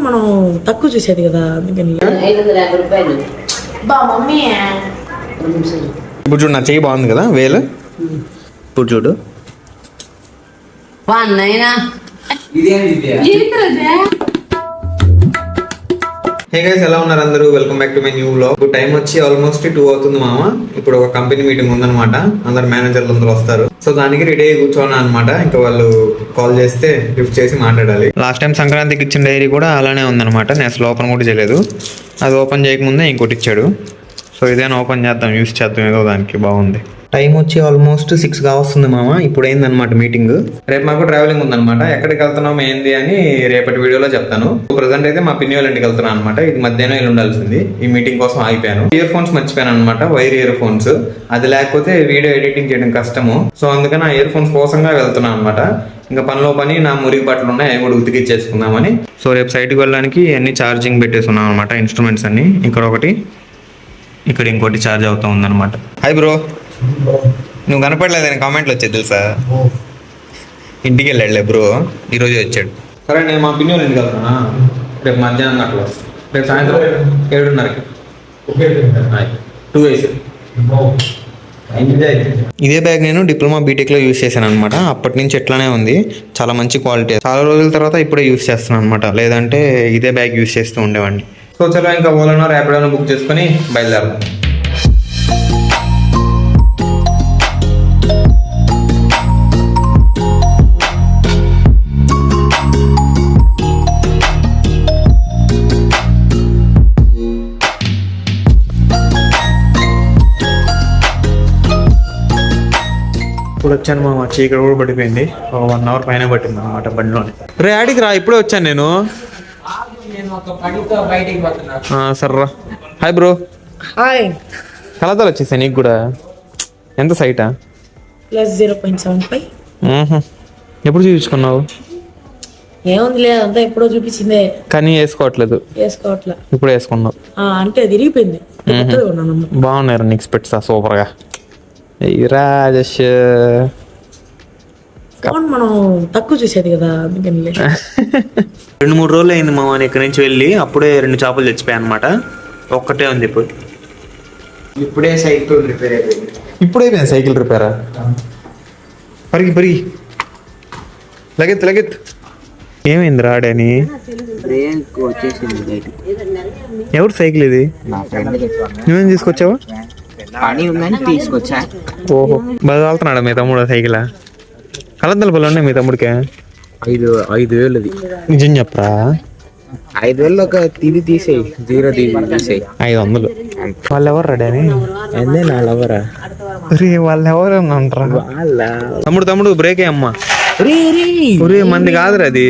మనం తక్కువ చూసేది కదా, అందుకని. 550 రూపాయలు. బా మమ్మీ ఇప్పుడు చూడు, నా చెయ్యి బాగుంది కదా వేలు. ఇప్పుడు చూడు. హే గైస్, ఎలా ఉన్నారు అందరూ? Welcome back to my new vlog. ఇప్పుడు టైం వచ్చి ఆల్మోస్ట్ 2 అవుతుంది మామ. ఇప్పుడు ఒక కంపెనీ మీటింగ్ ఉందన్నమాట, అందరు మేనేజర్లు అందరూ వస్తారు. సో దానికి రెడీ అయ్యి కూర్చోన్నా అనమాట. ఇంకా వాళ్ళు కాల్ చేస్తే లిఫ్ట్ చేసి మాట్లాడాలి. లాస్ట్ టైం సంక్రాంతికి ఇచ్చిన డైరీ కూడా అలానే ఉందన్నమాట. నేను అసలు ఓపెన్ కూడా చేయలేదు. అది ఓపెన్ చేయకముందే ఇంకోటి ఇచ్చాడు. సో ఇదేనా ఓపెన్ చేద్దాం, యూస్ చేద్దాం, ఏదో దానికి బాగుంది. టైం వచ్చి ఆల్మోస్ట్ 6 కావస్తుంది మామ. ఇప్పుడు అయిందనమాట మీటింగ్. రేపు మాకు ట్రావెలింగ్ ఉందనమాట. ఎక్కడికి వెళ్తున్నాం ఏంది అని రేపటి వీడియోలో చెప్తాను. ప్రజెంట్ అయితే మా పిన్ని వాళ్ళ ఇంటికి వెళ్తున్నాను అనమాట. ఇది మధ్యాహ్నం వెళ్ళి ఉండాల్సింది. ఈ మీటింగ్ కోసం ఆగిపోయాను. ఇయర్ ఫోన్స్ మర్చిపోయాను అనమాట, వైర్ ఇయర్ ఫోన్స్. అది లేకపోతే వీడియో ఎడిటింగ్ చేయడం కష్టము. సో అందుకని ఆ ఇయర్ ఫోన్స్ కోసంగా వెళ్తున్నాను అనమాట. ఇంకా పనిలో పని నా మురికి బట్టలు ఉన్నాయి, అవి కూడా ఉతికిచ్చేసుకుందామని. సో రేపు సైట్కి వెళ్ళడానికి అన్ని ఛార్జింగ్ పెట్టేసుకున్నాం అనమాట, ఇన్స్ట్రుమెంట్స్ అన్ని. ఇక్కడ ఒకటి, ఇక్కడ ఇంకోటి ఛార్జ్ అవుతా ఉందన్నమాట. హాయ్ బ్రో, నువ్వు కనపడలేదని కామెంట్లు వచ్చేది తెలుసా? ఇంటికి వెళ్ళాడులే బ్రో, ఈరోజే వచ్చాడు. సరే నేను మా పిన్ని ఇంటికి వెళ్తానా, రేపు మధ్యాహ్నం అట్లా వస్తాను. రేపు సాయంత్రం 7:30కి 2 వేసి. ఇదే బ్యాగ్ నేను డిప్లొమా బీటెక్లో యూస్ చేశాను అనమాట. అప్పటి నుంచి ఎట్లానే ఉంది, చాలా మంచి క్వాలిటీ. చాలా రోజుల తర్వాత ఇప్పుడే యూస్ చేస్తున్నాను అనమాట, లేదంటే ఇదే బ్యాగ్ యూస్ చేస్తూ ఉండేవాడిని. సో చలో ఇంకా ఓలానో ర్యాపిడోనో బుక్ చేసుకుని బయలుదేరదాం. ఇప్పుడు వచ్చాను మా చీకటి కూడా పడిపోయింది. ఒక 1 అవర్ పైన పట్టింది అనమాట బండిలోనే. రే ఆడికి రా, ఇప్పుడే వచ్చాను నేను. సర్రా. Hi bro. హాయ్. కలతలు వచ్చేసాయి నీకు కూడా. ఎంత సైటా? +0.75. ఎప్పుడు చూపించుకున్నావు? ఏముంది లేదు, అంతా ఎప్పుడో చూపించిందే, కానీ వేసుకోవట్లేదు. ఇప్పుడు వేసుకున్నావు అంటే తిరిగిపోయింది. బాగున్నారు నీకు స్పెట్స్ సూపర్గా. రాజేష్ మనం తక్కువ చూసేది కదా, అందుకని. 2-3 రోజులు అయింది మా ఇక్కడి నుంచి వెళ్ళి. అప్పుడే 2 చేపలు చచ్చిపోయాయి అనమాట. ఒక్కటే ఉంది ఇప్పుడు. ఇప్పుడే సైకిల్ రిపేర్ అయిపోయింది. ఇప్పుడైపోయింది సైకిల్ రిపేరా? పరిగి లగెత్. ఏమైంది రాడని? ఎవరు సైకిల్ ఇది? నువ్వేం తీసుకొచ్చావా? ఓహో, బాగా వెళ్తున్నాడా మీ తమ్ముడు సైకిల్? కలద్దల పళ్ళు ఉన్నాయి మీ తమ్ముడికి? 5,000. నిజం చెప్పరా? 5,000 ఒక తిది తీసేయి, 0 తీసేయి. 500. వాళ్ళు ఎవరు రాడని? వాళ్ళెవరా? వాళ్ళు ఎవరు అంటారా? తమ్ముడు బ్రేక్ అమ్మా. మంది కాదురా అది.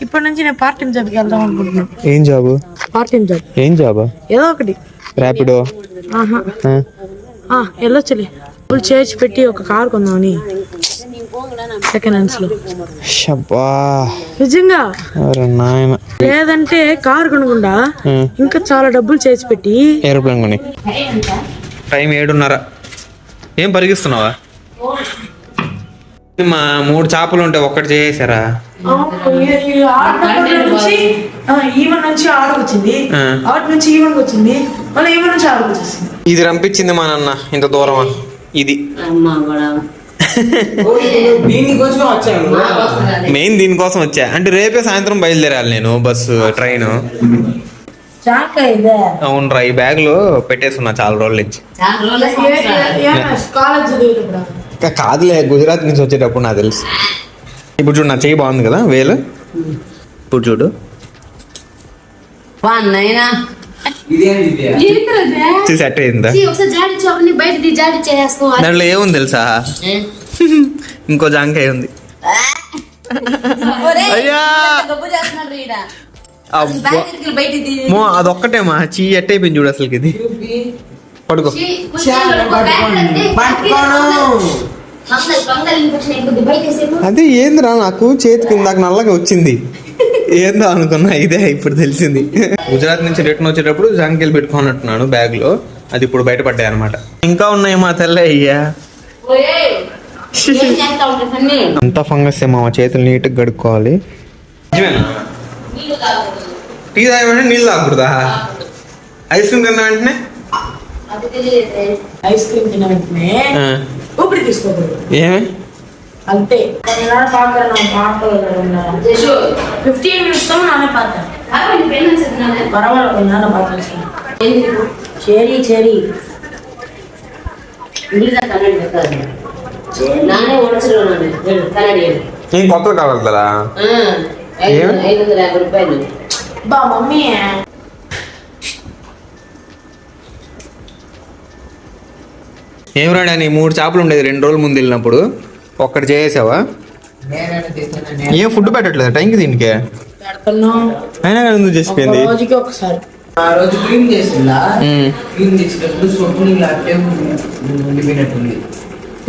ఇప్పటి నుంచి నేను పార్ట్ టైం జాబ్కి వెళ్దాం అనుకుంటున్నాను. ఏం జాబ్? Part time job. ఏం జాబా? ఏదో ఒకటి. ర్యాపిడో? వెళ్ళొచ్చులే. ఫుల్ చేర్చి పెట్టి ఒక కార్ కొందామని, సెకండ్ హ్యాండ్స్ లో. నిజంగా లేదంటే కార్ కొనకుండా ఇంకా చాలా డబ్బులు చేసి పెట్టి ఏరోప్లేన్ కొని. టైం 7:30. ఏం పరిగిస్తున్నావా? మా 3 చేపలు ఉంటే ఒక్కటి చేసారా? ఇది రంపించింది మా నాన్న ఇంత దూరమా? ఇది మెయిన్ దీనికోసం వచ్చా. అంటే రేపే సాయంత్రం బయలుదేరాలి నేను, బస్సు ట్రైన్. అవునరా, ఈ బ్యాగ్ లో పెట్టేస్తున్నా చాలా రోజుల నుంచి. కాదులే, గుజరాత్ నుంచి వచ్చేటప్పుడు నాకు తెలుసు. ఇప్పుడు చూడు, నా చెయ్యి బాగుంది కదా వేలు. ఇప్పుడు చూడు. సెట్ అయిందా? దాంట్లో ఏముంది తెలుసా? ఇంకో జాంకాయ ఉంది. అదొక్కటేమా చీ ఎట్టయిపోయింది చూడు అసలుకి. ఇది పడుకో. అదే ఏందిరా, నాకు చేతికి నాకు నల్లగా వచ్చింది. ఏందో అనుకున్నా, ఇదే ఇప్పుడు తెలిసింది. గుజరాత్ నుంచి రిటర్న్ వచ్చేటప్పుడు జాంకాయలు పెట్టుకున్నట్టున్నాను బ్యాగ్ లో. అది ఇప్పుడు బయటపడ్డాయి అనమాట. ఇంకా ఉన్నాయి మా తెల్ల అయ్యా. ఏం చేస్తా ఉంటా సన్నీ అంతా ఫంగస్ మామ, చేతులు నీట్గా కడుక్కోవాలి. నిజమేనా? నీళ్ళు తాగకూడదు టీ తాగే వెంటనే నీళ్ళు తాగకూడదా? ఐస్ క్రీమ్ తిన్న వెంటనే అది తెలియదు ఐస్ క్రీమ్ తిన వెంటనే ఊపిరి తీసుకోకూడదు. ఏమి అంతే. పాకలు జషు 15 minutes నానే పాత్ర కావాలి పెన్ను చెప్తున్నానే పర్వాలేదు నాన్న పాత్ర ఏంది చేరి ఇంగ్లీష్ కన్నడ పెట్టాలి నానే ఓడచలో కన్నడ ఏం కొత్తగా కాగలుగుతారా? 550 రూపాయలు బా మమ్మీ ఏం రాడా నీ 3 చేపలు ఉండేది 2 రోజుల ముందు వెళ్ళినప్పుడు ఒక్కటి చేసావా? ఏం ఫుడ్ పెట్టట్లేదు టైంకి దీనికి, పెడుతున్నాం అయినా కానీ ఎందుకు చేసిపోయింది? రోజుకి ఒకసారి. ఆ రోజు క్లీన్ చేసిందా, క్లీన్ చేసేటప్పుడు సొప్పు నీళ్ళు అట్టే ఉండిపోయినట్టుంది.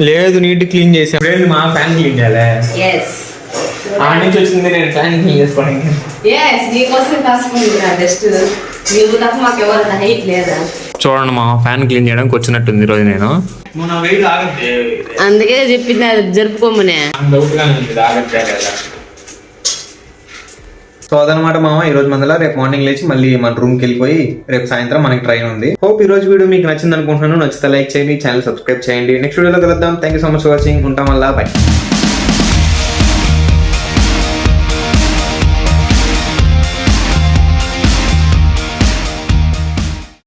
లేదు, నీట్ క్లీన్ చేసా. మా ఫ్యాన్ క్లీన్ చేయాలి. yes ఆ నుంచి వచ్చింది, నేను ఫ్యాన్ క్లీన్ చేసుకోవడానికి. yes నీకోసం కాసుకుంటున్నా జస్ట్ నీకు తప్ప మాకు ఎవరు హైట్ లేదా చూడండి మా ఫ్యాన్ క్లీన్ చేయడానికి వచ్చినట్టుంది ఈరోజు నేను. అందుకే చెప్పింది అది జరుపుకోమనే సో అదనమాట మామ ఈరోజు మందల. రేపు మార్నింగ్ లేచి మళ్ళీ మన రూమ్కి వెళ్ళిపోయి రేపు సాయంత్రం మనకి ట్రైన్ ఉంది. హోప్ ఈ రోజు వీడియో మీకు నచ్చింది అనుకుంటున్నాను. నచ్చితే లైక్ చేయండి, ఛానల్ సబ్స్క్రైబ్ చేయండి. నెక్స్ట్ వీడియోలో కలుద్దాం. Thank you so much for watching. ఉంటాం వల్ల బై.